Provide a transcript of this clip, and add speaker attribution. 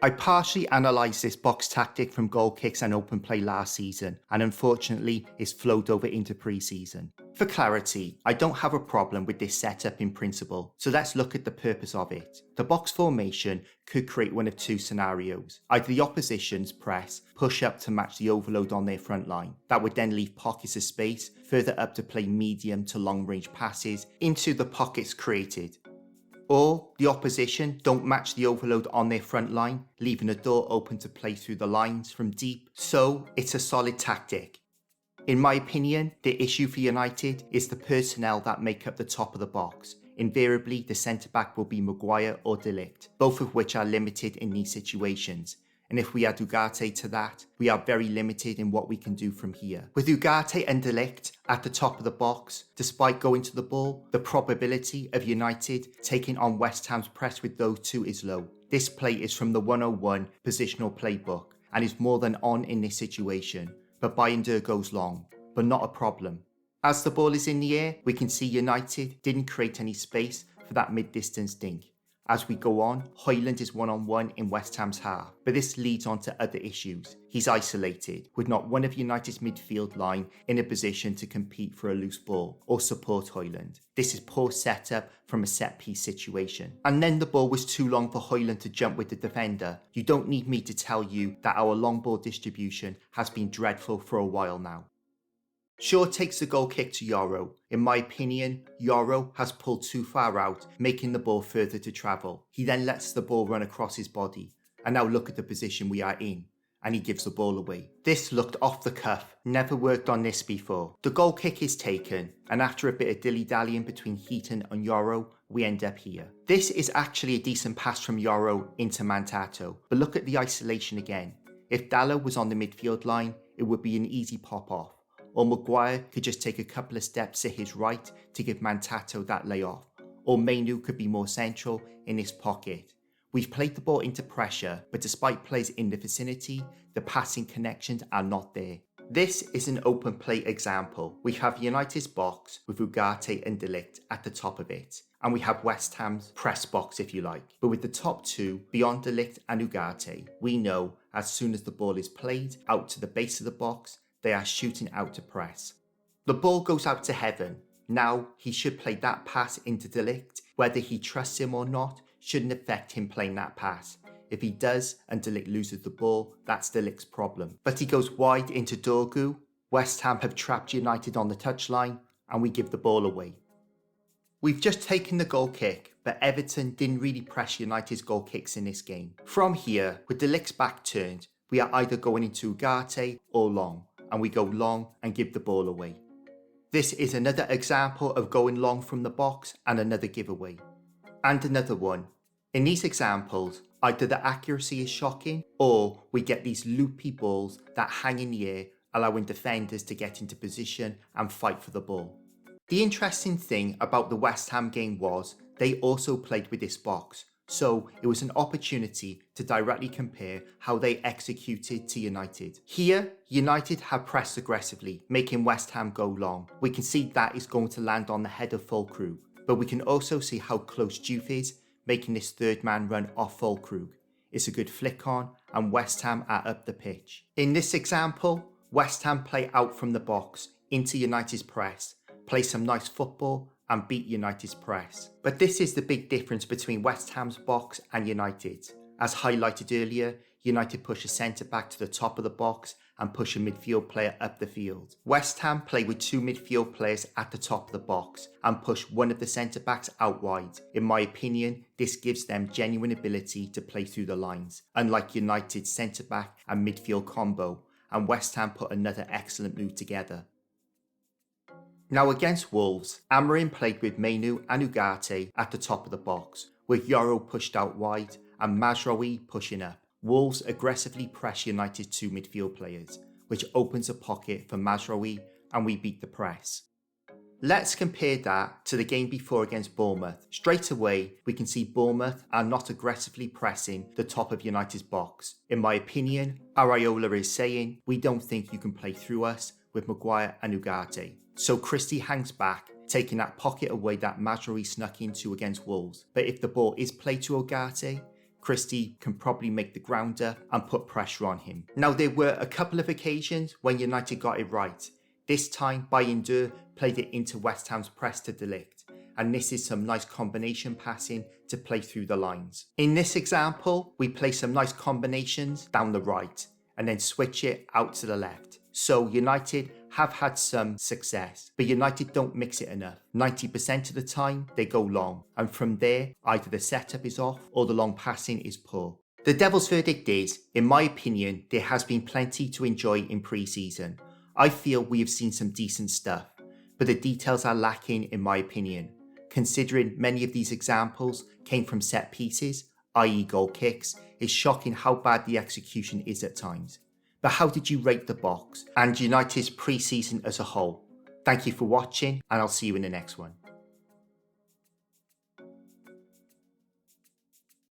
Speaker 1: I partially analysed this box tactic from goal kicks and open play last season, and unfortunately it's flowed over into pre-season. For clarity, I don't have a problem with this setup in principle, so let's look at the purpose of it. The box formation could create one of two scenarios. Either the opposition's press push up to match the overload on their front line. That would then leave pockets of space further up to play medium to long range passes into the pockets created. Or the opposition don't match the overload on their front line, leaving a door open to play through the lines from deep, so it's a solid tactic. In my opinion, the issue for United is the personnel that make up the top of the box. Invariably, the centre-back will be Maguire or De Ligt, both of which are limited in these situations. And if we add Ugarte to that, we are very limited in what we can do from here. With Ugarte and De Ligt at the top of the box, despite going to the ball, the probability of United taking on West Ham's press with those two is low. This play is from the 101 positional playbook and is more than on in this situation, but Binder goes long, but not a problem. As the ball is in the air, we can see United didn't create any space for that mid-distance dink. As we go on, Højlund is one-on-one in West Ham's half, but this leads on to other issues. He's isolated, with not one of United's midfield line in a position to compete for a loose ball or support Højlund. This is poor setup from a set-piece situation. And then the ball was too long for Højlund to jump with the defender. You don't need me to tell you that our long ball distribution has been dreadful for a while now. Shaw takes the goal kick to Yoro. In my opinion, Yoro has pulled too far out, making the ball further to travel. He then lets the ball run across his body. And now look at the position we are in. And he gives the ball away. This looked off the cuff, never worked on this before. The goal kick is taken, and after a bit of dilly-dallying between Heaton and Yoro, we end up here. This is actually a decent pass from Yoro into Mantato, but look at the isolation again. If Dalot was on the midfield line, it would be an easy pop-off. Or Maguire could just take a couple of steps to his right to give Mantato that layoff. Or Mainu could be more central in this pocket. We've played the ball into pressure, but despite players in the vicinity, the passing connections are not there. This is an open play example. We have United's box with Ugarte and De Ligt at the top of it. And we have West Ham's press box if you like. But with the top two, beyond De Ligt and Ugarte, we know as soon as the ball is played out to the base of the box, they are shooting out to press. The ball goes out to Heaven. Now, he should play that pass into De Ligt. Whether he trusts him or not shouldn't affect him playing that pass. If he does and De Ligt loses the ball, that's De Ligt's problem. But he goes wide into Dorgu. West Ham have trapped United on the touchline and we give the ball away. We've just taken the goal kick, but Everton didn't really press United's goal kicks in this game. From here, with De Ligt's back turned, we are either going into Ugarte or long. And we go long and give the ball away. This is another example of going long from the box and another giveaway. And another one. In these examples, either the accuracy is shocking or we get these loopy balls that hang in the air, allowing defenders to get into position and fight for the ball. The interesting thing about the West Ham game was they also played with this box. So it was an opportunity to directly compare how they executed to United. Here, United have pressed aggressively, making West Ham go long. We can see that is going to land on the head of Füllkrug, but we can also see how close Juve is, making this third man run off Füllkrug. It's a good flick on, and West Ham are up the pitch. In this example, West Ham play out from the box into United's press, play some nice football, and beat United's press. But this is the big difference between West Ham's box and United's. As highlighted earlier, United push a centre-back to the top of the box and push a midfield player up the field. West Ham play with two midfield players at the top of the box and push one of the centre-backs out wide. In my opinion, this gives them genuine ability to play through the lines, unlike United's centre-back and midfield combo, and West Ham put another excellent move together. Now against Wolves, Amorim played with Mainu and Ugarte at the top of the box, with Yoro pushed out wide and Mazraoui pushing up. Wolves aggressively press United's two midfield players, which opens a pocket for Mazraoui and we beat the press. Let's compare that to the game before against Bournemouth. Straight away, we can see Bournemouth are not aggressively pressing the top of United's box. In my opinion, Areola is saying, we don't think you can play through us with Maguire and Ugarte. So Christie hangs back, taking that pocket away that Mazraoui snuck into against Wolves. But if the ball is played to Ugarte, Christie can probably make the grounder and put pressure on him. Now, there were a couple of occasions when United got it right. This time, Bayindur played it into West Ham's press to De Ligt, and this is some nice combination passing to play through the lines. In this example, we play some nice combinations down the right and then switch it out to the left. So United have had some success, but United don't mix it enough. 90% of the time, they go long, and from there, either the setup is off or the long passing is poor. The devil's verdict is, in my opinion, there has been plenty to enjoy in pre-season. I feel we have seen some decent stuff, but the details are lacking in my opinion, considering many of these examples came from set pieces, i.e. goal kicks. It's shocking how bad the execution is at times. But how did you rate the box and United's pre-season as a whole? Thank you for watching, and I'll see you in the next one.